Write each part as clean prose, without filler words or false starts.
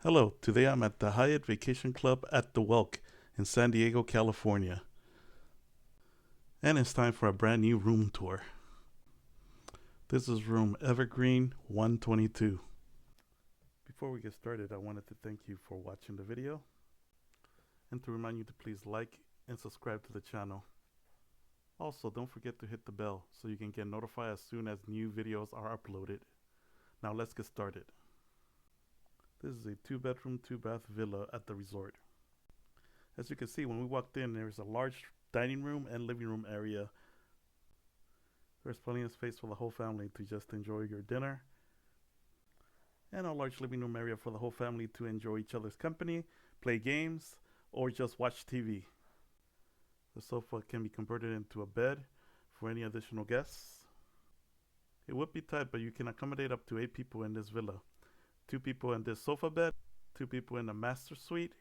Hello, today I'm at the Hyatt Vacation Club at the Welk in San Diego, California. And it's time for a brand new room tour. This is room Evergreen 122. Before we get started, I wanted to thank you for watching the video and to remind you to please like and subscribe to the channel. Also, don't forget to hit the bell so you can get notified as soon as new videos are uploaded. Now let's get started. This is a 2-bedroom, 2-bath villa at the resort. As you can see, when we walked in, there's a large dining room and living room area. There's plenty of space for the whole family to just enjoy your dinner, and a large living room area for the whole family to enjoy each other's company, play games, or just watch TV. The sofa can be converted into a bed for any additional guests. It would be tight, but you can accommodate up to 8 people in this villa. 2 people in this sofa bed, 2 people in the master suite,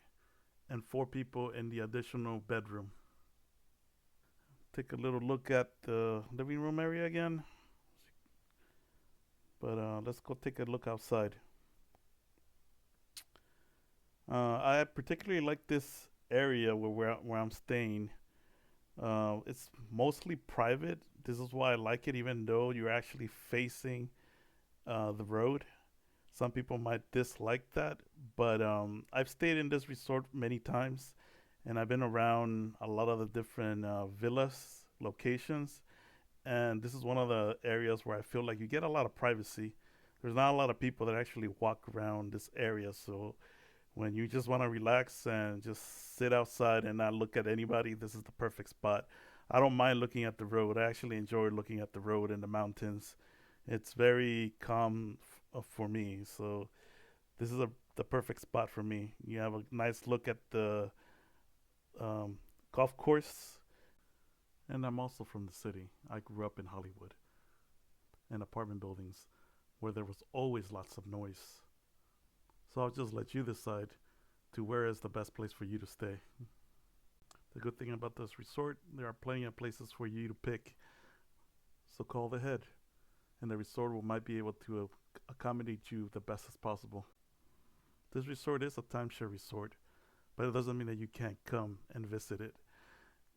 and 4 people in the additional bedroom. Take a little look at the living room area again. But let's go take a look outside. I particularly like this area where I'm staying. It's mostly private. This is why I like it, even though you're actually facing the road. Some people might dislike that, but I've stayed in this resort many times, and I've been around a lot of the different villas locations, and this is one of the areas where I feel like you get a lot of privacy. There's not a lot of people that actually walk around this area, so when you just want to relax and just sit outside and not look at anybody, this is the perfect spot. I don't mind looking at the road. I actually enjoy looking at the road and the mountains. It's very calm for me, so this is the perfect spot for me. You have a nice look at the um, golf course, and I'm also from the city. I grew up in Hollywood, in apartment buildings where there was always lots of noise. So I'll just let you decide to where is the best place for you to stay. The good thing about this resort, there are plenty of places for you to pick. So call the head, and the resort might be able to accommodate you the best as possible. This resort is a timeshare resort, but it doesn't mean that you can't come and visit it.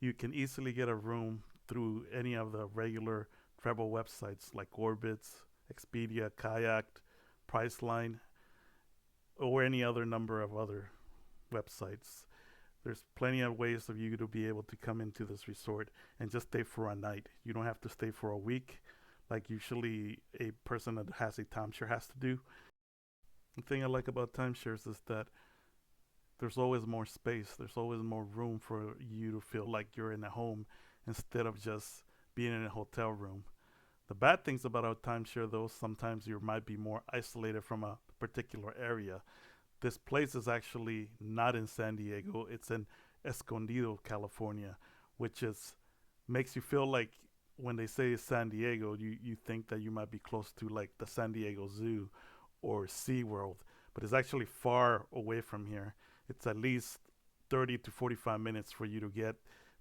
You can easily get a room through any of the regular travel websites like Orbitz, Expedia, Kayak, Priceline, or any other number of other websites. There's plenty of ways for you to be able to come into this resort and just stay for a night. You don't have to stay for a week like usually a person that has a timeshare has to do. The thing I like about timeshares is that there's always more space. There's always more room for you to feel like you're in a home instead of just being in a hotel room. The bad things about a timeshare, though, sometimes you might be more isolated from a particular area. This place is actually not in San Diego. It's in Escondido, California, which is makes you feel like when they say San Diego, you think that you might be close to like the San Diego Zoo or SeaWorld, but it's actually far away from here. It's at least 30 to 45 minutes for you to get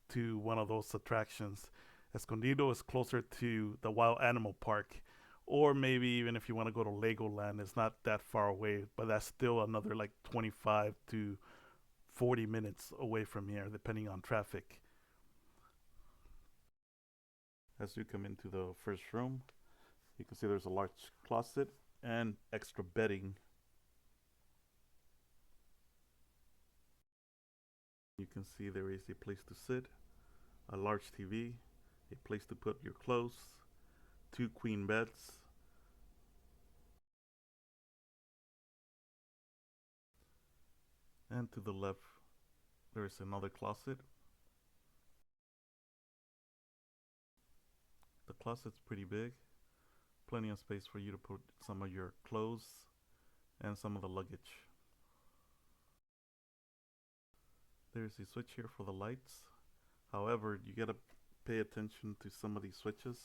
to one of those attractions. Escondido is closer to the Wild Animal Park, or maybe even if you want to go to Legoland, it's not that far away, but that's still another like 25 to 40 minutes away from here, depending on traffic. As you come into the first room, you can see there's a large closet and extra bedding. You can see there is a place to sit, a large TV, a place to put your clothes, 2 queen beds, and to the left there is another closet. The closet's pretty big, plenty of space for you to put some of your clothes and some of the luggage. There's a switch here for the lights. However, you gotta pay attention to some of these switches.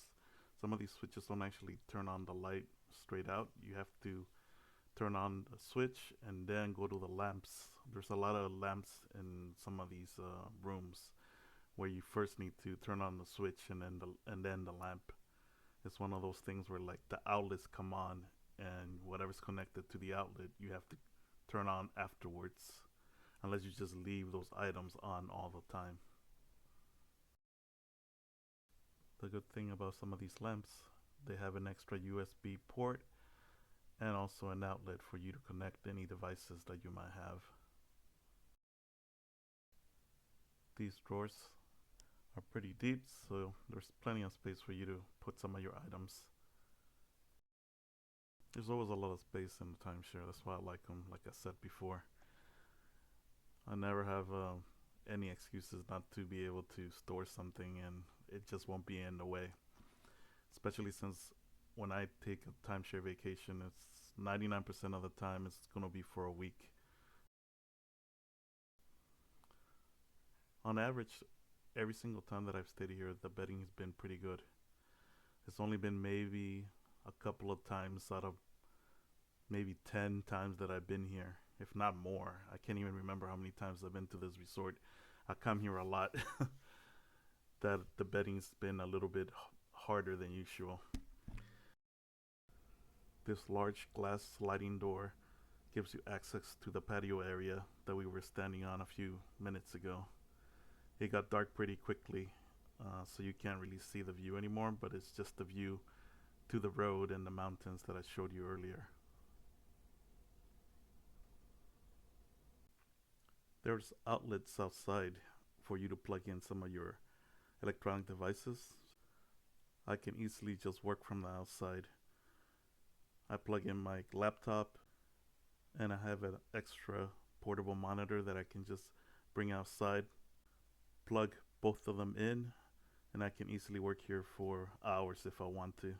Some of these switches don't actually turn on the light straight out. You have to turn on the switch and then go to the lamps. There's a lot of lamps in some of these rooms where you first need to turn on the switch and then the lamp. It's one of those things where like the outlets come on and whatever's connected to the outlet you have to turn on afterwards, unless you just leave those items on all the time. The good thing about some of these lamps, they have an extra USB port and also an outlet for you to connect any devices that you might have. These drawers are pretty deep, so there's plenty of space for you to put some of your items. There's always a lot of space in the timeshare. That's why I like them. Like I said before, I never have any excuses not to be able to store something, and it just won't be in the way. Especially since when I take a timeshare vacation, it's 99% of the time it's gonna be for a week. On average, every single time that I've stayed here, the bedding has been pretty good. It's only been maybe a couple of times out of maybe 10 times that I've been here, if not more. I can't even remember how many times I've been to this resort. I come here a lot. That the bedding's been a little bit harder than usual. This large glass sliding door gives you access to the patio area that we were standing on a few minutes ago. It got dark pretty quickly, so you can't really see the view anymore, but it's just the view to the road and the mountains that I showed you earlier. There's outlets outside for you to plug in some of your electronic devices. I can easily just work from the outside. I plug in my laptop, and I have an extra portable monitor that I can just bring outside, plug both of them in, and I can easily work here for hours if I want to.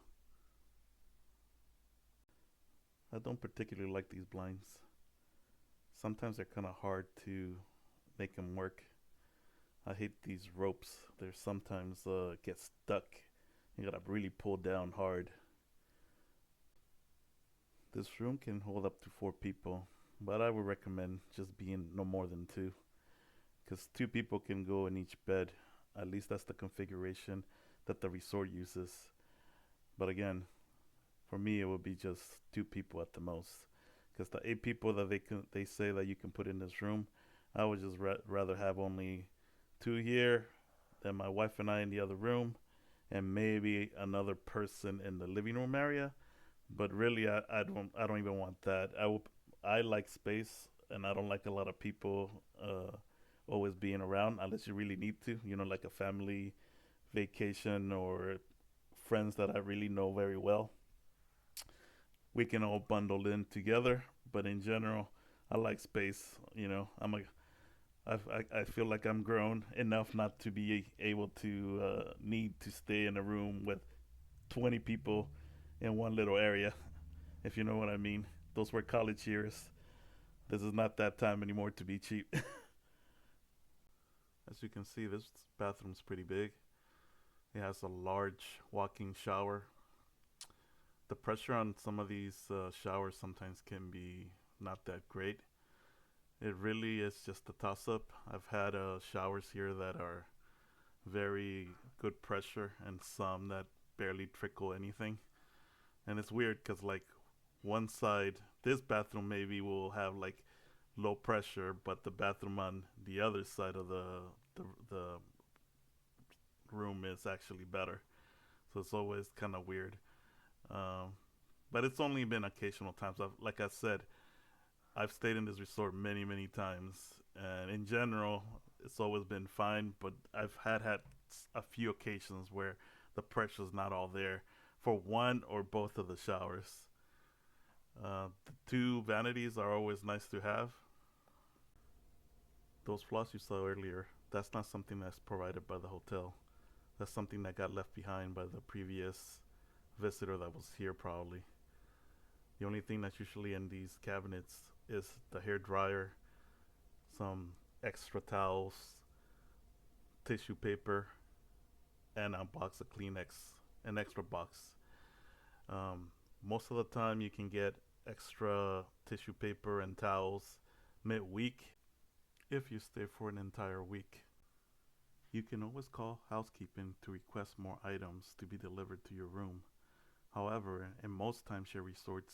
I don't particularly like these blinds. Sometimes they're kind of hard to make them work. I hate these ropes. They sometimes get stuck. You gotta really pull down hard. This room can hold up to 4 people, but I would recommend just being no more than 2, because 2 people can go in each bed. At least that's the configuration that the resort uses. But again, for me, it would be just 2 people at the most, because the 8 people that they say that you can put in this room, I would just rather have only 2 here, then my wife and I in the other room, and maybe another person in the living room area. But really, I don't even want that. I like space, and I don't like a lot of people always being around unless you really need to. Like a family vacation or friends that I really know very well. We can all bundle in together, but in general, I like space. I feel like I'm grown enough not to be able to need to stay in a room with 20 people in one little area, if you know what I mean. Those were college years. This is not that time anymore to be cheap. As you can see, this bathroom's pretty big. It has a large walk-in shower. The pressure on some of these showers sometimes can be not that great. It really is just a toss-up. I've had showers here that are very good pressure and some that barely trickle anything. And it's weird because like one side, this bathroom maybe will have like low pressure, but the bathroom on the other side of the room is actually better. So it's always kind of weird. Um, but it's only been occasional times. Like I said, I've stayed in this resort many, many times, and in general, it's always been fine. But I've had a few occasions where the pressure's not all there for one or both of the showers. The 2 vanities are always nice to have. Those floss you saw earlier, that's not something that's provided by the hotel. That's something that got left behind by the previous visitor that was here probably. The only thing that's usually in these cabinets is the hair dryer, some extra towels, tissue paper, and a box of Kleenex, an extra box. Most of the time you can get extra tissue paper and towels midweek if you stay for an entire week. You can always call housekeeping to request more items to be delivered to your room. However, in most timeshare resorts,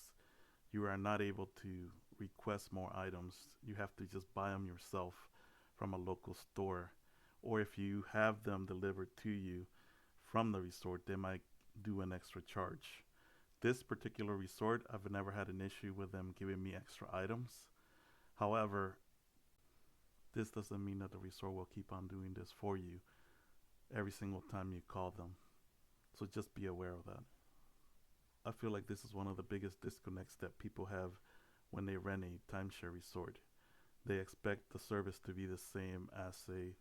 you are not able to request more items. You have to just buy them yourself from a local store. Or if you have them delivered to you from the resort, they might do an extra charge. This particular resort, I've never had an issue with them giving me extra items. However, this doesn't mean that the resort will keep on doing this for you every single time you call them. So just be aware of that. I feel like this is one of the biggest disconnects that people have when they rent a timeshare resort. They expect the service to be the same as a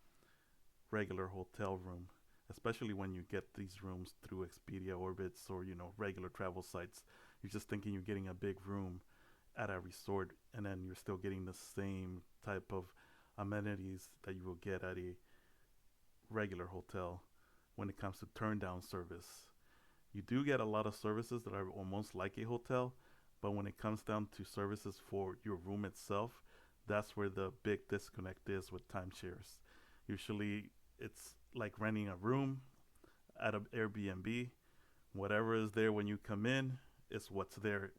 regular hotel room, especially when you get these rooms through Expedia, Orbitz, or regular travel sites. You're just thinking you're getting a big room at a resort, and then you're still getting the same type of amenities that you will get at a regular hotel when it comes to turn down service. You do get a lot of services that are almost like a hotel, but when it comes down to services for your room itself, that's where the big disconnect is with timeshares. Usually, it's like renting a room at an Airbnb. Whatever is there when you come in is what's there,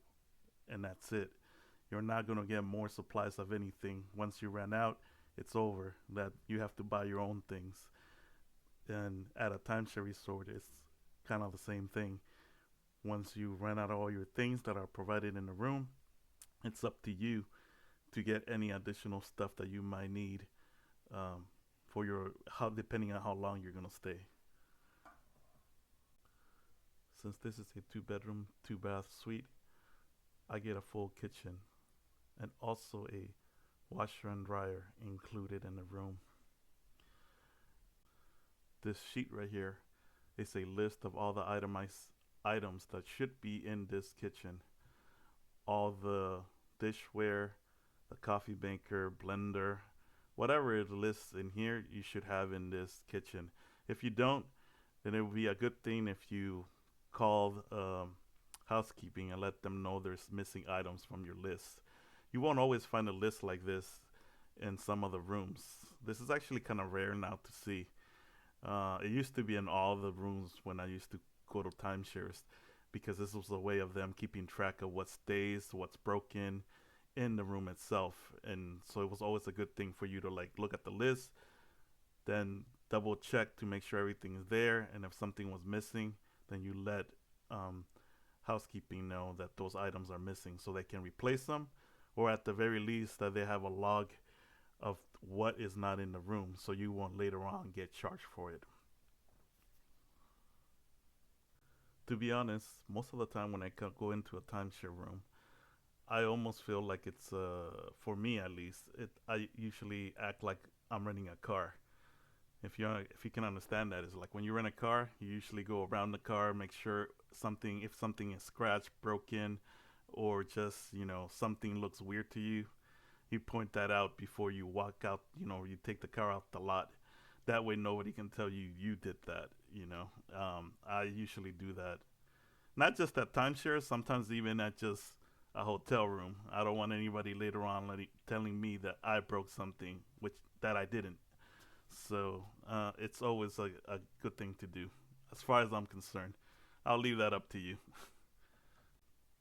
and that's it. You're not going to get more supplies of anything. Once you run out, it's over. That you have to buy your own things. And at a timeshare resort, it's kind of the same thing. Once you run out of all your things that are provided in the room, it's up to you to get any additional stuff that you might need for your how depending on how long you're gonna stay. Since this is a two-bedroom, two-bath suite, I get a full kitchen and also a washer and dryer included in the room. This sheet right here is a list of all the itemized items that should be in this kitchen. All the dishware, the coffee maker, blender, whatever it lists in here, you should have in this kitchen. If you don't, then it would be a good thing if you call housekeeping and let them know there's missing items from your list. You won't always find a list like this in some other rooms. This is actually kind of rare now to see. It used to be in all the rooms when I used to go to timeshares because this was a way of them keeping track of what stays, what's broken in the room itself. And so it was always a good thing for you to like look at the list, then double check to make sure everything is there. And if something was missing, then you let housekeeping know that those items are missing so they can replace them, or at the very least that they have a log of what is not in the room so you won't later on get charged for it. To be honest, most of the time when I go into a timeshare room, I almost feel like it's for me at least. I usually act like I'm renting a car. If you can understand that, it's like when you rent a car, you usually go around the car, make sure if something is scratched, broken, or just something looks weird to you, you point that out before you walk out. You take the car out the lot. That way, nobody can tell you did that. I usually do that. Not just at timeshare, sometimes even at just a hotel room. I don't want anybody later on telling me that I broke something, which that I didn't. So it's always a good thing to do, as far as I'm concerned. I'll leave that up to you.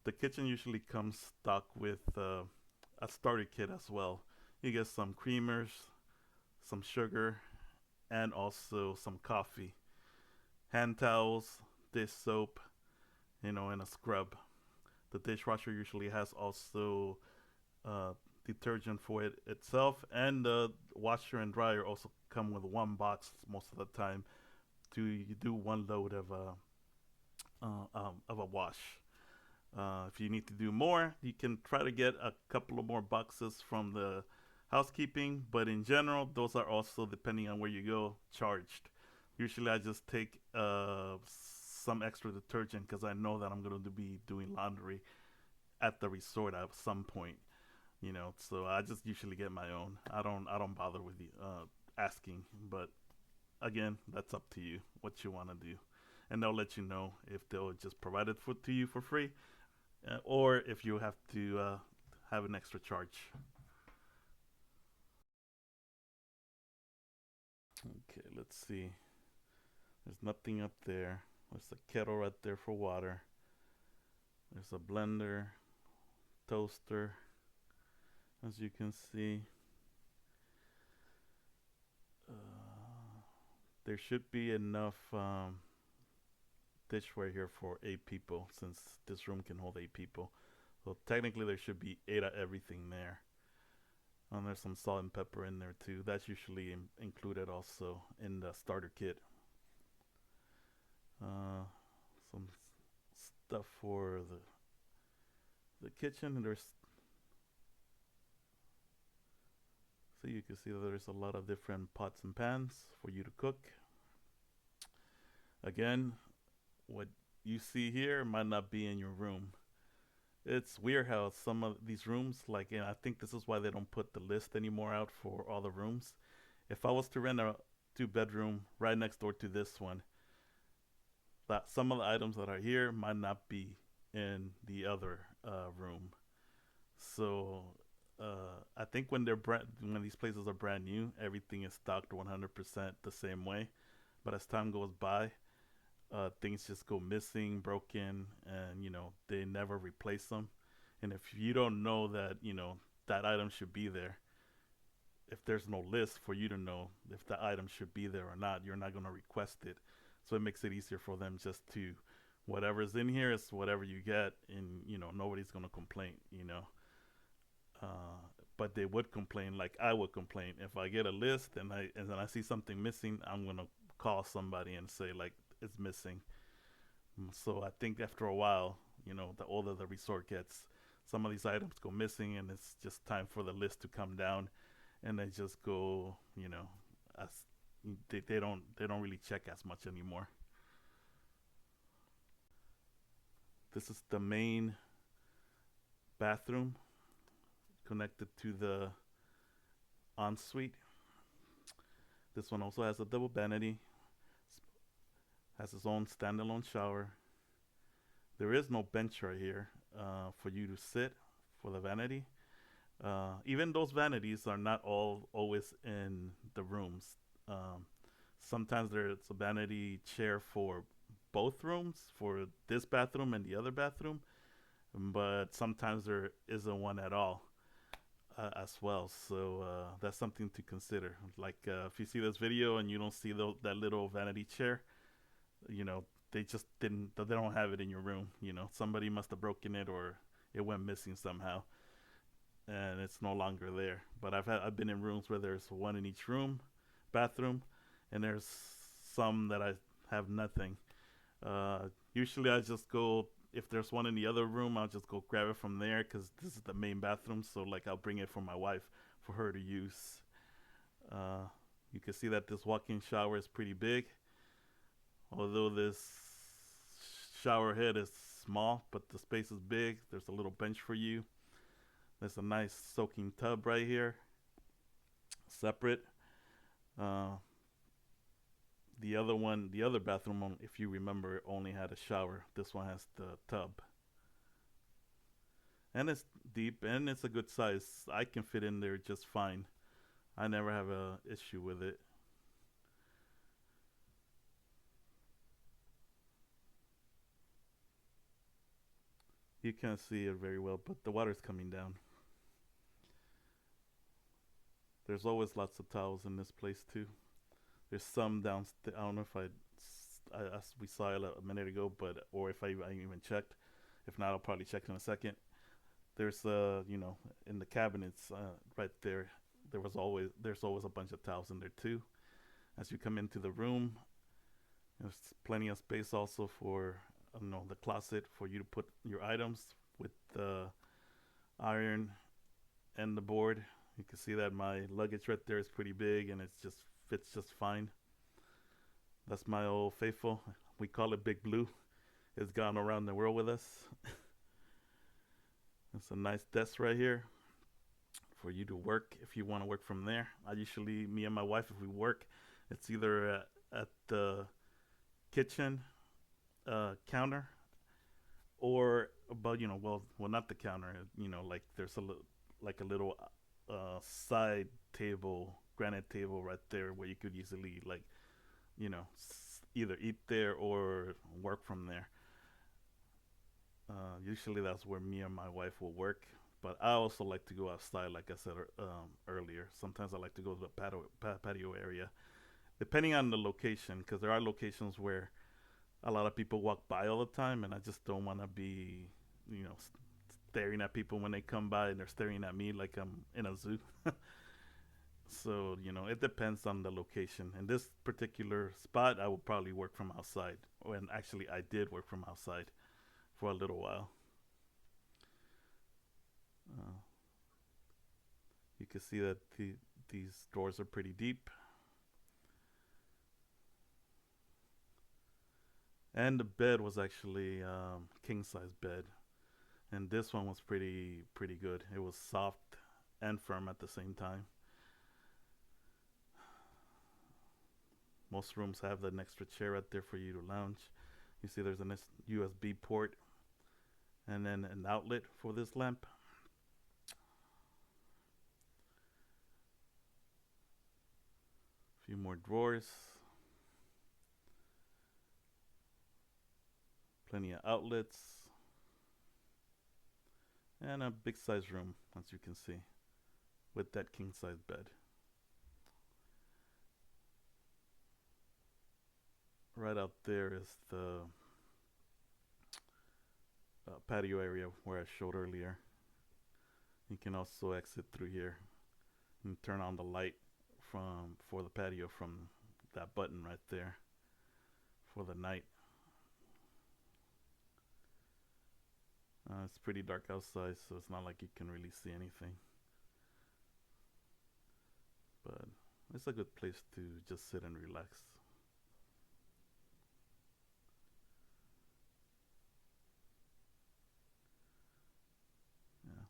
The kitchen usually comes stocked with a starter kit as well. You get some creamers, some sugar, and also some coffee, hand towels, dish soap, and a scrub. The dishwasher usually has also uh, detergent for it itself, and the washer and dryer also come with one box most of the time to you do one load of a wash. If you need to do more, you can try to get a couple of more boxes from the housekeeping, but in general, those are also, depending on where you go, charged. Usually, I just take some extra detergent because I know that I'm going to be doing laundry at the resort at some point. So I just usually get my own. I don't bother with asking, but again, that's up to you what you want to do, and they'll let you know if they'll just provide it to you for free, or if you have to have an extra charge. Okay, let's see. There's nothing up there. There's a kettle right there for water. There's a blender, toaster, As you can see, uh, there should be enough dishware here for 8 people, since this room can hold 8 people. So technically, there should be 8 of everything there. And there's some salt and pepper in there too. That's usually included also in the starter kit. Some stuff for the kitchen. There's so you can see that there's a lot of different pots and pans for you to cook. Again, what you see here might not be in your room. It's weird how some of these rooms, like, and I think this is why they don't put the list anymore out for all the rooms. If I was to rent a 2 bedroom right next door to this one, that some of the items that are here might not be in the other room. So I think when these places are brand new, everything is stocked 100% the same way. But as time goes by, things just go missing, broken, and they never replace them. And if you don't know that that item should be there, if there's no list for you to know if the item should be there or not, you're not going to request it. So it makes it easier for them just to whatever's in here is whatever you get, and nobody's going to complain. Uh, but they would complain, like I would complain if I get a list and then I see something missing. I'm gonna call somebody and say like it's missing. So I think after a while, the older the resort gets, some of these items go missing, and it's just time for the list to come down, and they just go, as they don't really check as much anymore. This is the main bathroom connected to the ensuite. This one also has a double vanity, has its own standalone shower. There is no bench right here for you to sit for the vanity. Even those vanities are not all always in the rooms. Um, Sometimes there's a vanity chair for both rooms, for this bathroom and the other bathroom, but sometimes there isn't one at all as well. So that's something to consider. Like if you see this video and you don't see that little vanity chair, you know they just didn't. They don't have it in your room. Somebody must have broken it or it went missing somehow, and it's no longer there. But I've been in rooms where there's one in each bathroom, and there's some that I have nothing. Usually I just go, if there's one in the other room, I'll just go grab it from there because this is the main bathroom. So like I'll bring it for my wife for her to use. Uh, you can see that this walk-in shower is pretty big, although this shower head is small, but the space is big. There's a little bench for you. There's a nice soaking tub right here, separate. Uh, the other bathroom, if you remember, only had a shower. This one has the tub, and it's deep and it's a good size. I can fit in there just fine. I never have a issue with it. You can't see it very well, but the water's coming down. There's always lots of towels in this place too. There's some downstairs. I don't know if as we saw it a minute ago, but or if I even checked. If not, I'll probably check in a second. There's in the cabinets right there. There's always a bunch of towels in there too. As you come into the room, there's plenty of space also for the closet for you to put your items with the iron and the board. You can see that my luggage right there is pretty big and it just fits just fine. That's my old faithful. We call it Big Blue. It's gone around the world with us. It's a nice desk right here for you to work if you want to work from there. Me and my wife, if we work, it's either at the kitchen counter or about not the counter. Like there's like a little side table, granite table right there where you could easily either eat there or work from there. Usually that's where me and my wife will work. But I also like to go outside, like I said earlier. Sometimes I like to go to the patio area, depending on the location, because there are locations where a lot of people walk by all the time, and I just don't want to be, you know, staring at people when they come by and they're staring at me like I'm in a zoo. So, it depends on the location. In this particular spot, I will probably work from outside. When actually I did work from outside for a little while. Uh, you can see that these doors are pretty deep. And the bed was actually king size bed. And this one was pretty good. It was soft and firm at the same time. Most rooms have an extra chair right there for you to lounge. You see there's a USB port and then an outlet for this lamp. A few more drawers. Plenty of outlets. And a big size room, as you can see, with that king size bed. Right out there is the patio area where I showed earlier. You can also exit through here and turn on the light for the patio from that button right there for the night. It's pretty dark outside, so it's not like you can really see anything. But it's a good place to just sit and relax. Yeah.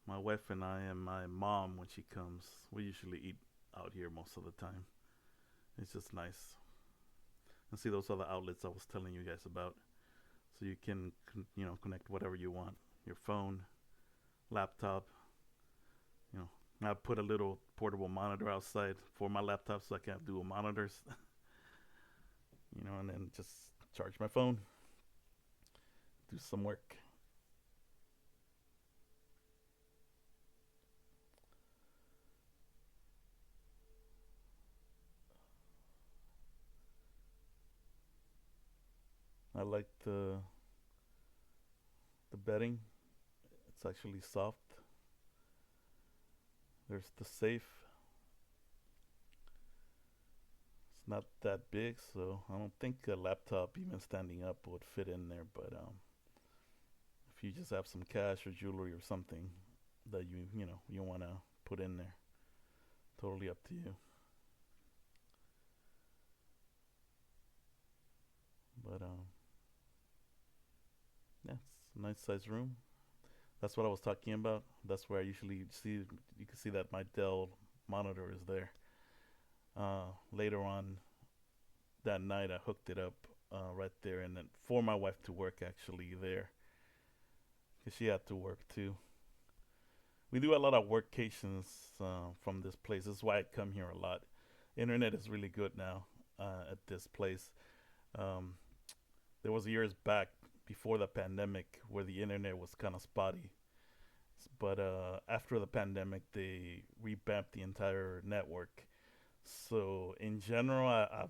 My wife and I and my mom, when she comes, we usually eat out here most of the time. It's just nice. And see those other outlets I was telling you guys about. So you can, connect whatever you want. Your phone, laptop. You know, I put a little portable monitor outside for my laptop so I can have dual monitors. And then just charge my phone, do some work. I like the bedding. It's actually soft. There's the safe. It's not that big, so I don't think a laptop, even standing up, would fit in there. But if you just have some cash or jewelry or something that you want to put in there, totally up to you. But yeah, it's a nice size room. That's what I was talking about. That's where I usually see. You can see that my Dell monitor is there. Later on that night, I hooked it up right there, and then for my wife to work actually there, because she had to work too. We do a lot of workations from this place. This is why I come here a lot. Internet is really good now at this place. Um, there was years back before the pandemic where the internet was kind of spotty, but after the pandemic, they revamped the entire network. So in general, I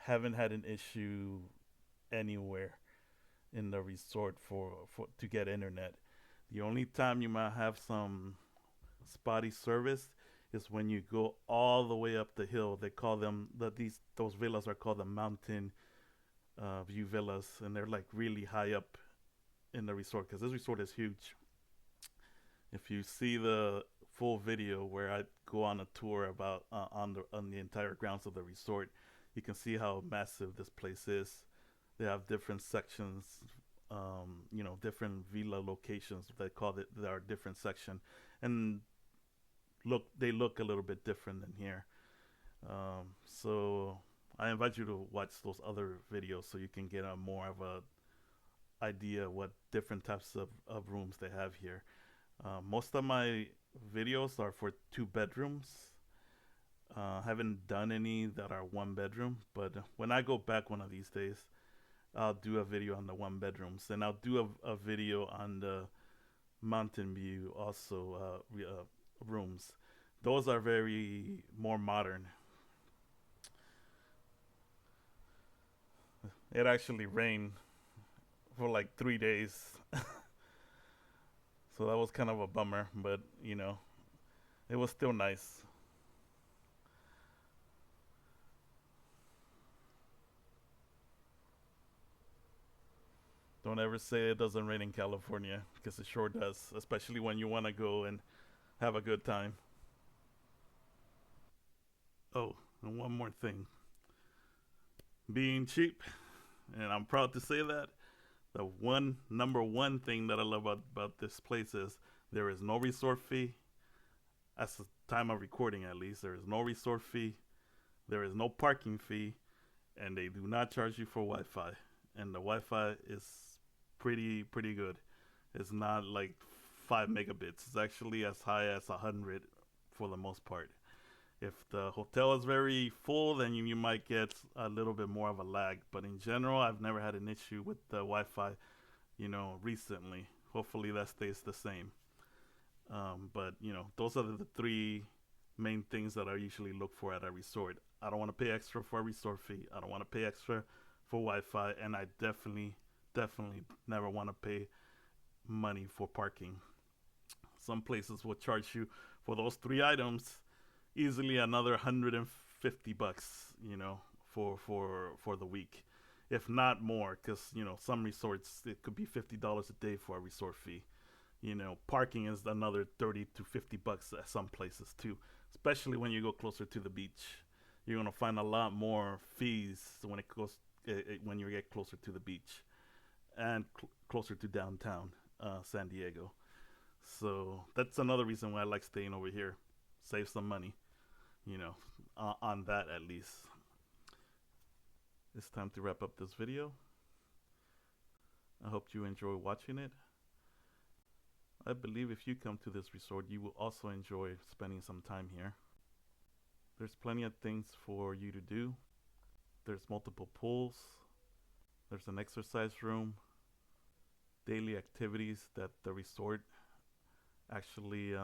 haven't had an issue anywhere in the resort for to get internet. The only time you might have some spotty service is when you go all the way up the hill. They call them those villas are called the mountain view villas, and they're like really high up in the resort because this resort is huge. If you see the full video where I go on a tour about on the entire grounds of the resort, you can see how massive this place is. They have different sections, different villa locations. They call it. There are different sections, and they look a little bit different than here. So I invite you to watch those other videos so you can get a more of a idea what different types of rooms they have here. Most of my videos are for 2 bedrooms. Haven't done any that are 1 bedroom, but when I go back one of these days, I'll do a video on the 1 bedrooms, and I'll do a video on the Mountain View also rooms. Those are very more modern. It actually rained for like 3 days, so that was kind of a bummer. But it was still nice. Don't ever say it doesn't rain in California because it sure does, especially when you want to go and have a good time. Oh, and one more thing, being cheap, and I'm proud to say that. The one number one thing that I love about this place is there is no resort fee. That's the time of recording, at least. There is no resort fee. There is no parking fee, and they do not charge you for Wi-Fi. And the Wi-Fi is pretty good. It's not like 5 megabits. It's actually as high as 100 for the most part. If the hotel is very full, then you might get a little bit more of a lag. But in general, I've never had an issue with the Wi-Fi, recently. Hopefully that stays the same. But those are the three main things that I usually look for at a resort. I don't want to pay extra for a resort fee. I don't want to pay extra for Wi-Fi, and I definitely never want to pay money for parking. Some places will charge you for those three items easily another $150, for the week, if not more, because some resorts it could be $50 a day for a resort fee. Parking is another 30 to $50 at some places too, especially when you go closer to the beach. You're gonna find a lot more fees when you get closer to the beach and closer to downtown San Diego. So that's another reason why I like staying over here. Save some money, on that at least. It's time to wrap up this video. I hope you enjoy watching it. I believe if you come to this resort, you will also enjoy spending some time here. There's plenty of things for you to do. There's multiple pools. There's an exercise room. Daily activities that the resort actually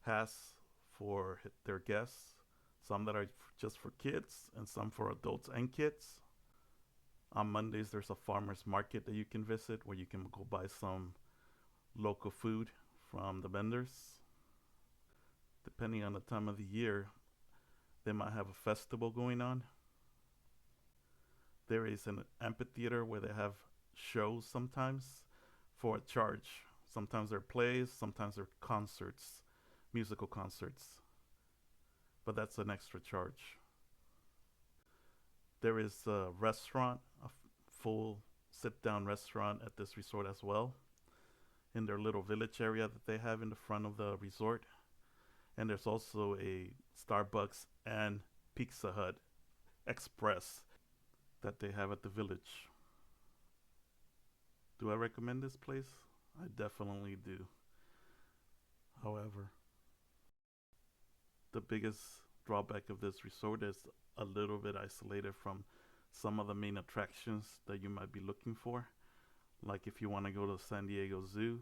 has for their guests. Some that are just for kids and some for adults and kids. On Mondays, there's a farmer's market that you can visit where you can go buy some local food from the vendors. Depending on the time of the year, they might have a festival going on. There is an amphitheater where they have shows sometimes for a charge. Sometimes they're plays, sometimes they're concerts, musical concerts, but that's an extra charge. There is a restaurant, a full sit down restaurant at this resort as well, in their little village area that they have in the front of the resort. And there's also a Starbucks and Pizza Hut Express that they have at the village. Do I recommend this place? I definitely do. However, the biggest drawback of this resort is a little bit isolated from some of the main attractions that you might be looking for. Like if you want to go to San Diego Zoo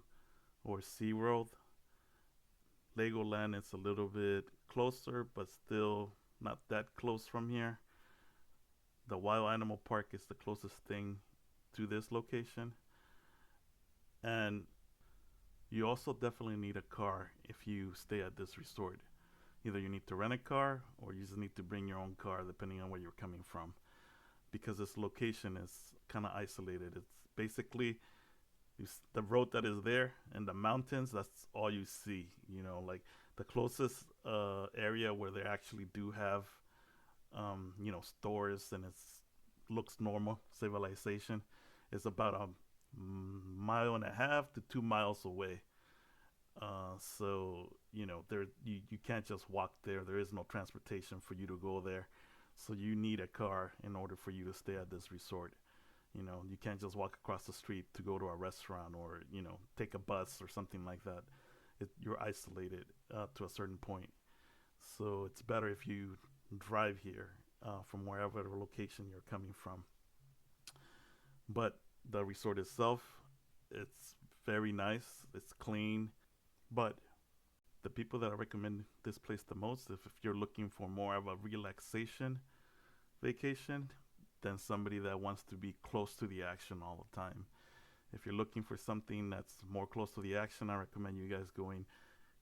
or SeaWorld, Legoland is a little bit closer, but still not that close from here. The Wild Animal Park is the closest thing to this location. And you also definitely need a car if you stay at this resort. Either you need to rent a car or you just need to bring your own car depending on where you're coming from. Because this location is kind of isolated. It's basically the road that is there and the mountains, that's all you see. Like the closest area where they actually do have, stores and it looks normal, civilization, is about a mile and a half to 2 miles away. So there you can't just walk there. There is no transportation for you to go there. So you need a car in order for you to stay at this resort. You can't just walk across the street to go to a restaurant or take a bus or something like that. You're isolated to a certain point. So it's better if you drive here from wherever location you're coming from. But the resort itself, it's very nice. It's clean. But the people that I recommend this place the most, if you're looking for more of a relaxation vacation than somebody that wants to be close to the action all the time. If you're looking for something that's more close to the action, I recommend you guys going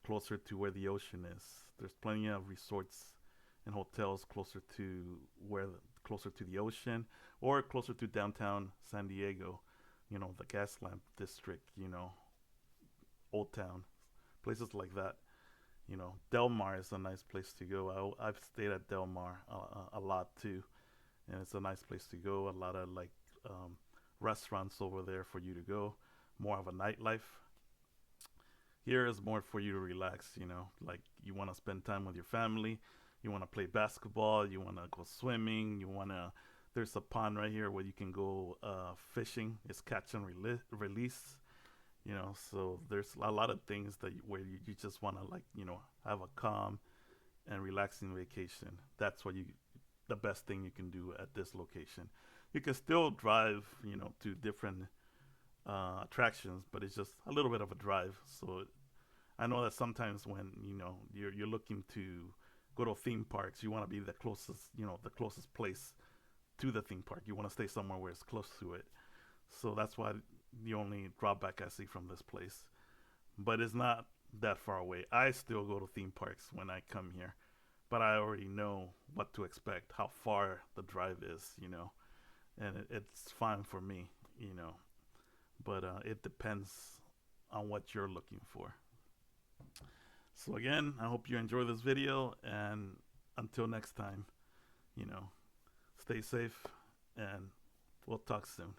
closer to where the ocean is. There's plenty of resorts and hotels closer to the ocean or closer to downtown San Diego. You know, the Gaslamp District. You know, Old Town, places like that. You know, Del Mar is a nice place to go. I've stayed at Del Mar a lot too, and it's a nice place to go. A lot of like restaurants over there for you to go. More of a nightlife. Here is more for you to relax. You know, like you want to spend time with your family. You want to play basketball. You want to go swimming. You want to. There's a pond right here where you can go fishing. It's catch and release. You know, so there's a lot of things where you just want to like have a calm and relaxing vacation. That's what you the best thing you can do at this location. You can still drive, to different attractions, but it's just a little bit of a drive. So I know that sometimes when you're looking to go to theme parks, you want to be the closest place to the theme park. You want to stay somewhere where it's close to it. So that's why the only drawback I see from this place. But it's not that far away. I still go to theme parks when I come here, but I already know what to expect, how far the drive is, and it's fine for me, But it depends on what you're looking for. So again, I hope you enjoy this video, and until next time, stay safe, and we'll talk soon.